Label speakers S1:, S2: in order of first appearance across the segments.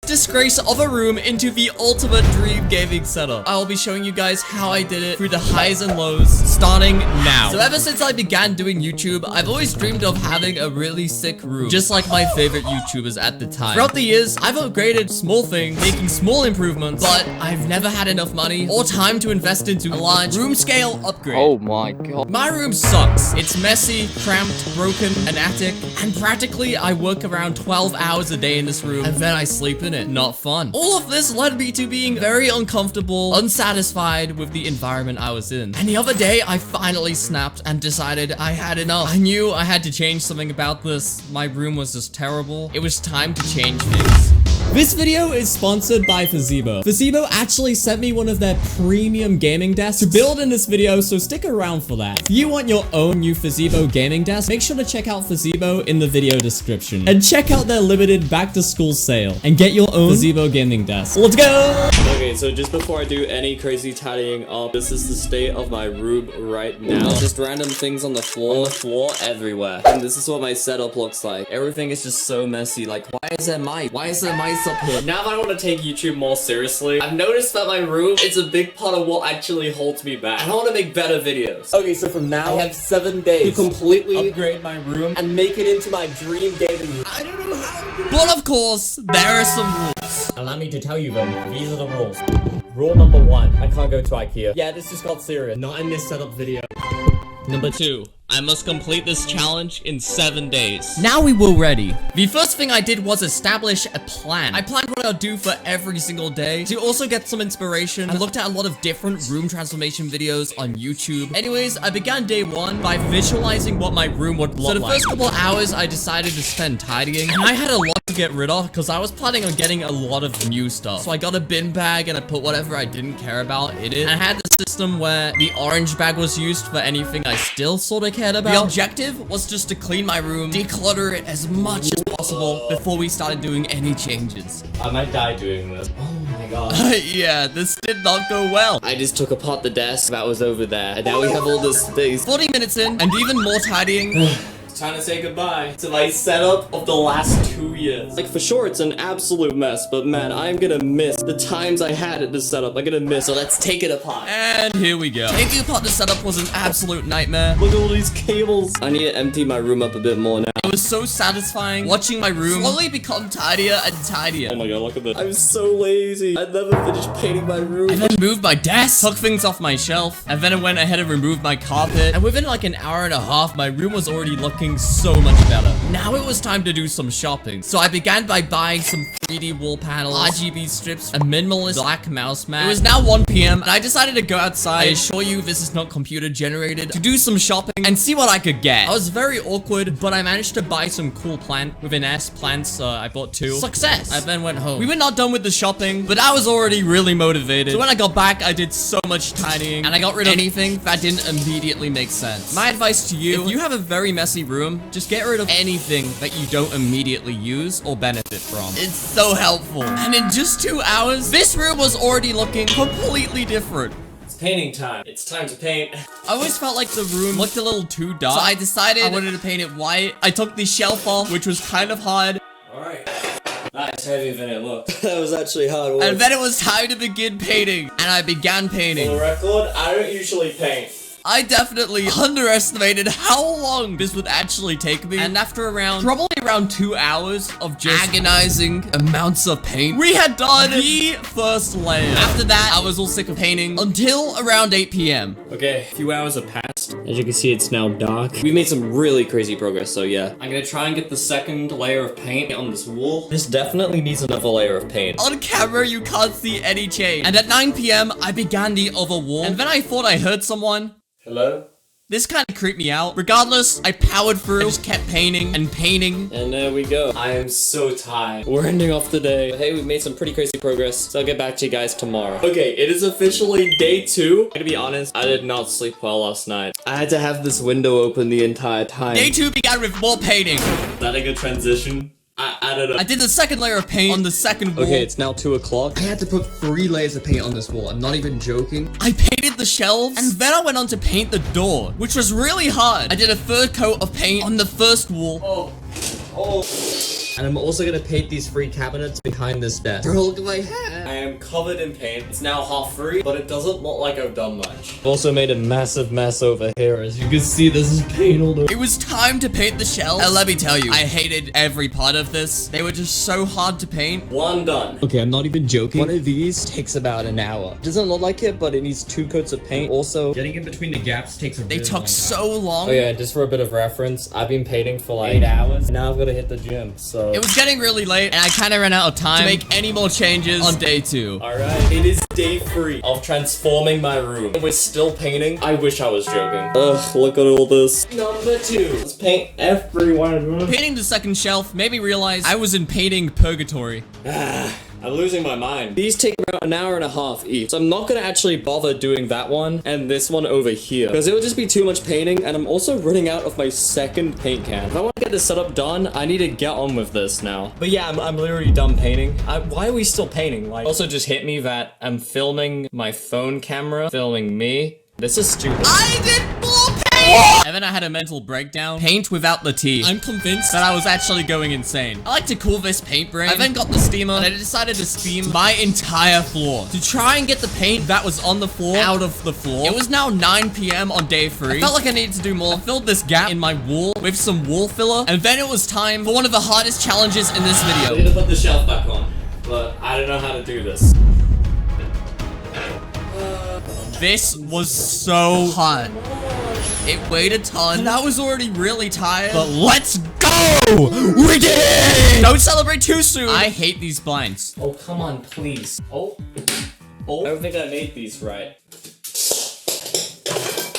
S1: disgrace of a room into the ultimate dream gaming setup. I will be showing you guys how I did it through the highs and lows, starting now. So ever since I began doing YouTube, I've always dreamed of having a really sick room, just like my favorite YouTubers at the time. Throughout the years, I've upgraded small things, making small improvements, but I've never had enough money or time to invest into a large room scale upgrade.
S2: Oh my god.
S1: My room sucks. It's messy, cramped, broken, an attic, and practically I work around 12 hours a day in this room, and then I sleep in it. Not fun. All of this led me to being very uncomfortable, unsatisfied with the environment I was in. And the other day, I finally snapped and decided I had enough. I knew I had to change something about this. My room was just terrible. It was time to change things. This video is sponsored by Fazebo. Fazebo actually sent me one of their premium gaming desks to build in this video, so stick around for that. If you want your own new Fazebo gaming desk, make sure to check out Fazebo in the video description. And check out their limited back to school sale and get your own Fazebo gaming desk. Let's go!
S3: Okay, so just before I do any crazy tidying up, this is the state of my room right now. Just random things on the floor everywhere. And this is what my setup looks like. Everything is just so messy. Like, why is there mice? Why is there mice up here? Now that I want to take YouTube more seriously, I've noticed that my room is a big part of what actually holds me back. And I want to make better videos. Okay, so from now, I have 7 days to completely upgrade my room and make it into my dream gaming room. I don't know how to do it.
S1: But of course, there are some rules.
S3: Allow me to tell you them. These are the rules. Rule number 1, I can't go to IKEA. Yeah, this just got serious. Not in this setup video.
S1: Number 2, I must complete this challenge in 7 days. Now we were ready. The first thing I did was establish a plan. I planned what I'll do for every single day to also get some inspiration. I looked at a lot of different room transformation videos on YouTube. Anyways, I began day 1 by visualizing what my room would look like. So the first couple hours, I decided to spend tidying, and I had a lot to get rid of because I was planning on getting a lot of new stuff. So I got a bin bag and I put whatever I didn't care about in it. And I had the system where the orange bag was used for anything I still sort of cared about. The objective was just to clean my room, declutter it as much as possible before we started doing any changes.
S3: I might die doing this. Oh my god.
S1: Yeah, this did not go well.
S3: I just took apart the desk that was over there, and now we have all this space.
S1: 40 minutes in, and even more tidying.
S3: Time to say goodbye to my setup of the last 2 years. Like, for sure, it's an absolute mess, but man, I'm gonna miss the times I had at this setup. I'm gonna miss, so let's take it apart.
S1: And here we go. Taking apart the setup was an absolute nightmare.
S3: Look at all these cables. I need to empty my room up a bit more now.
S1: It was so satisfying watching my room slowly become tidier and tidier.
S3: Oh my god, look at this. I'm so lazy. I never finished painting my room.
S1: I then moved my desk, took things off my shelf, and then I went ahead and removed my carpet. And within like an hour and a half, my room was already looking so much better. Now it was time to do some shopping. So I began by buying some 3D wall panels, RGB strips, a minimalist black mouse mat. It was now 1 p.m. and I decided to go outside. I assure you this is not computer generated, to do some shopping and see what I could get. I was very awkward, but I managed to buy some cool plant with an S plants. I bought 2. Success! I then went home. We were not done with the shopping, but I was already really motivated. So when I got back, I did so much tidying and I got rid of anything that didn't immediately make sense. My advice to you, if you have a very messy room, just get rid of anything that you don't immediately use or benefit from. It's so helpful. And in just 2 hours, this room was already looking completely different.
S3: It's painting time. It's time to paint.
S1: I always felt like the room looked a little too dark, so I decided I wanted to paint it white. I took the shelf off, which was kind of hard.
S3: Alright. That's heavier than it looked. That was actually hard work.
S1: And then it was time to begin painting. And I began painting.
S3: For the record, I don't usually paint.
S1: I definitely underestimated how long this would actually take me. And after probably around 2 hours of just agonizing amounts of paint, we had done the first layer. After that, I was all sick of painting until around 8 p.m.
S3: Okay, a few hours have passed. As you can see, it's now dark. We made some really crazy progress, so yeah. I'm gonna try and get the second layer of paint on this wall. This definitely needs another layer of paint.
S1: On camera, you can't see any change. And at 9 p.m., I began the other wall. And then I thought I heard someone.
S3: Hello?
S1: This kind of creeped me out. Regardless, I powered through. I just kept painting and painting.
S3: And there we go. I am so tired. We're ending off the day. But hey, we've made some pretty crazy progress, so I'll get back to you guys tomorrow. Okay, it is officially day 2. To be honest, I did not sleep well last night. I had to have this window open the entire time.
S1: Day 2 began with more painting.
S3: Is that a good transition? I don't know.
S1: I did the second layer of paint on the second wall.
S3: Okay, it's now 2 o'clock.
S4: I had to put 3 layers of paint on this wall. I'm not even joking.
S1: I painted the shelves, and then I went on to paint the door, which was really hard. I did a third coat of paint on the first wall.
S3: Oh.
S4: And I'm also gonna paint these 3 cabinets behind this desk. Bro, look at my hair.
S3: I am covered in paint. It's now half free, but it doesn't look like I've done much. I've also made a massive mess over here. As you can see, this is paint all over.
S1: It was time to paint the shelves. And let me tell you, I hated every part of this. They were just so hard to paint.
S3: One done.
S4: Okay, I'm not even joking. One of these takes about an hour. Doesn't look like it, but it needs 2 coats of paint. Also, getting in between the gaps takes a
S1: They took so long.
S3: Oh yeah, just for a bit of reference, I've been painting for like 8 hours. Now I've got to hit the gym, so...
S1: It was getting really late, and I kind of ran out of time to make any more changes on day 2.
S3: Alright, it is day 3 of transforming my room. We're still painting. I wish I was joking. Ugh, look at all this. Number 2. Let's paint everyone.
S1: Painting the second shelf made me realize I was in painting purgatory.
S3: I'm losing my mind. These take about an hour and a half each, so I'm not gonna actually bother doing that one and this one over here, because it would just be too much painting, and I'm also running out of my second paint can. If I want to get this setup done, I need to get on with this now. But yeah, I'm literally done painting. Why are we still painting? Like, also just hit me that I'm filming my phone camera, filming me. This is stupid.
S1: I did more paint! And then I had a mental breakdown. Paint without the T. I'm convinced that I was actually going insane. I like to call this paint brain. I then got the steamer and I decided to steam my entire floor to try and get the paint that was on the floor out of the floor. It was now 9 p.m. on day 3. I felt like I needed to do more. I filled this gap in my wall with some wall filler, and then it was time for one of the hardest challenges in this video.
S3: I need to put the shelf back on, but I don't know how to do this.
S1: This was so hard. It weighed a ton, and I was already really tired, but let's go! We did it! Don't celebrate too soon. I hate these blinds.
S3: Oh, come on, please. Oh. I don't think I made these right.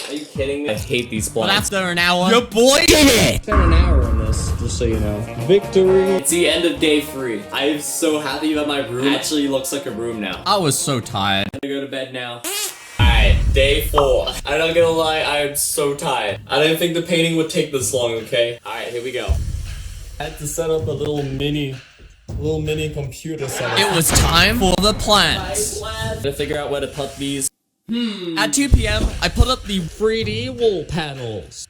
S3: Are you kidding me? I hate these
S1: But
S3: blinds.
S1: after an hour, your boy did it!
S3: Spent an hour on this, just so you know. Victory! It's the end of day 3. I am so happy that my room actually looks like a room now.
S1: I was so tired.
S3: I'm gonna go to bed now. Alright, day 4. I'm not gonna lie, I am so tired. I didn't think the painting would take this long, okay? Alright, here we go. I had to set up a little mini computer setup.
S1: It was time for the plants.
S3: To figure out where to put these.
S1: At 2 p.m., I put up the
S3: 3D wall panels.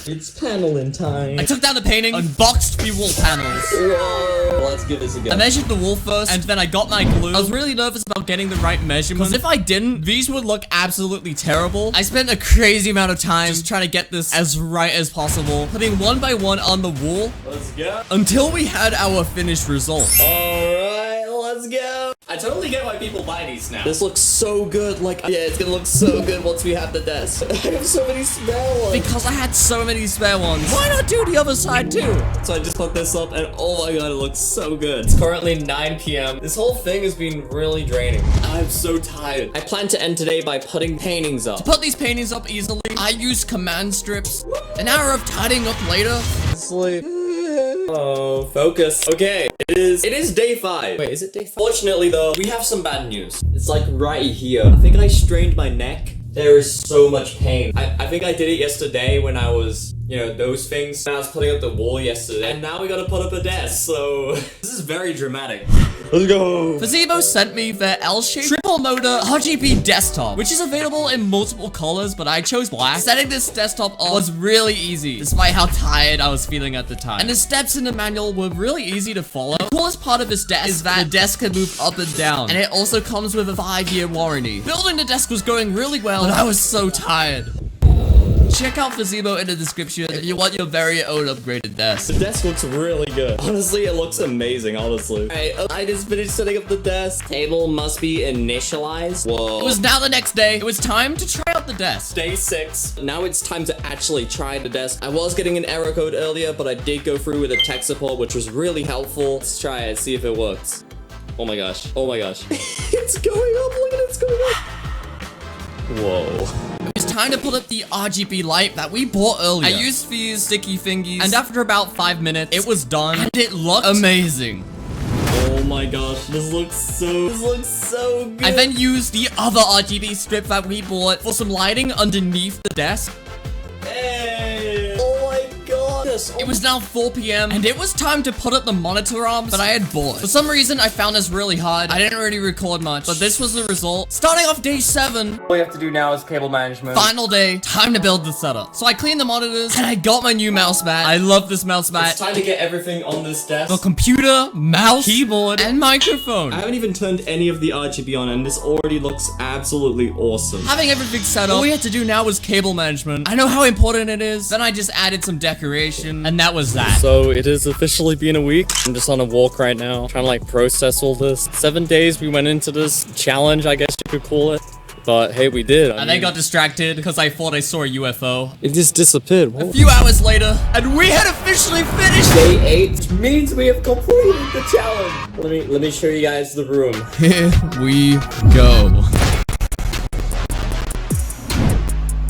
S3: It's paneling time.
S1: I took down the painting, unboxed the wall panels.
S3: Whoa. Let's give this a go.
S1: I measured the wall first, and then I got my glue. I was really nervous about getting the right measurement, because if I didn't, these would look absolutely terrible. I spent a crazy amount of time just trying to get this as right as possible, putting one by one on the wall.
S3: Let's go.
S1: Until we had our finished result.
S3: Alright, let's go. I totally get why people buy these now. This looks so good. Like, yeah, it's gonna look so good once we have the desk. I have so many spare ones.
S1: Because I had so many spare ones. Why not do the other side too?
S3: So I just put this up and oh my god, it looks so good. It's currently 9 p.m. This whole thing has been really draining. I'm so tired. I plan to end today by putting paintings up.
S1: To put these paintings up easily, I used command strips. An hour of tidying up later.
S3: Sleep. Oh, focus. Okay, it is day 5. Wait, is it day 5? Fortunately though, we have some bad news. It's like right here. I think I strained my neck. There is so much pain. I think I did it yesterday when I was, you know, those things. And I was putting up the wall yesterday. And now we gotta put up a desk, so this is very dramatic. Let's go.
S1: Fazebo sent me their L-shaped triple motor RGB desktop, which is available in multiple colors, but I chose black. Setting this desktop up was really easy, despite how tired I was feeling at the time. And the steps in the manual were really easy to follow. The coolest part of this desk is that the desk can move up and down, and it also comes with a 5-year warranty. Building the desk was going really well, but I was so tired. Check out Fazebo in the description if you want your very own upgraded desk.
S3: The desk looks really good. Honestly, it looks amazing, honestly. Alright, I just finished setting up the desk. Table must be initialized. Whoa.
S1: It was now the next day. It was time to try out the desk.
S3: Day 6. Now it's time to actually try the desk. I was getting an error code earlier, but I did go through with a tech support, which was really helpful. Let's try it, see if it works. Oh my gosh. Oh my gosh. It's going up. Look at it. It's going up. Whoa.
S1: It's time to put up the RGB light that we bought earlier. I used these sticky thingies, and after about 5 minutes, it was done, and it looked amazing.
S3: Oh my gosh, this looks so good.
S1: I then used the other RGB strip that we bought for some lighting underneath the desk.
S3: Hey! Oh my god!
S4: this.
S1: It was now 4 p.m. and it was time to put up the monitor arms that I had bought. For some reason, I found this really hard. I didn't really record much, but this was the result. Starting off day 7.
S3: All we have to do now is cable management.
S1: Final day, time to build the setup. So I cleaned the monitors and I got my new mouse mat. I love this mouse mat.
S3: It's time to get everything on this desk.
S1: The computer, mouse, keyboard, and microphone.
S3: I haven't even turned any of the RGB on, and this already looks absolutely awesome.
S1: Having everything set up, all we had to do now was cable management. I know how important it is. Then I just added some decoration, and that was that.
S3: So it has officially been a week. I'm just on a walk right now, trying to like process all this. 7 days we went into this challenge, I guess you could call it. But hey, we did.
S1: And I got distracted because I thought I saw a UFO.
S3: It just disappeared.
S1: A few hours later, and we had officially finished
S3: Day 8, which means we have completed the challenge. Let me show you guys the room.
S1: Here we go.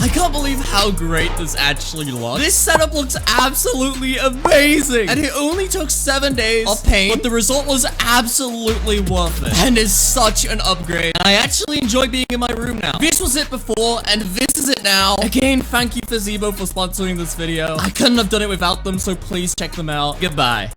S1: I can't believe how great this actually looks. This setup looks absolutely amazing. And it only took 7 days of pain, but the result was absolutely worth it. And is such an upgrade. And I actually enjoy being in my room now. This was it before, and this is it now. Again, thank you for Zebo for sponsoring this video. I couldn't have done it without them, so please check them out. Goodbye.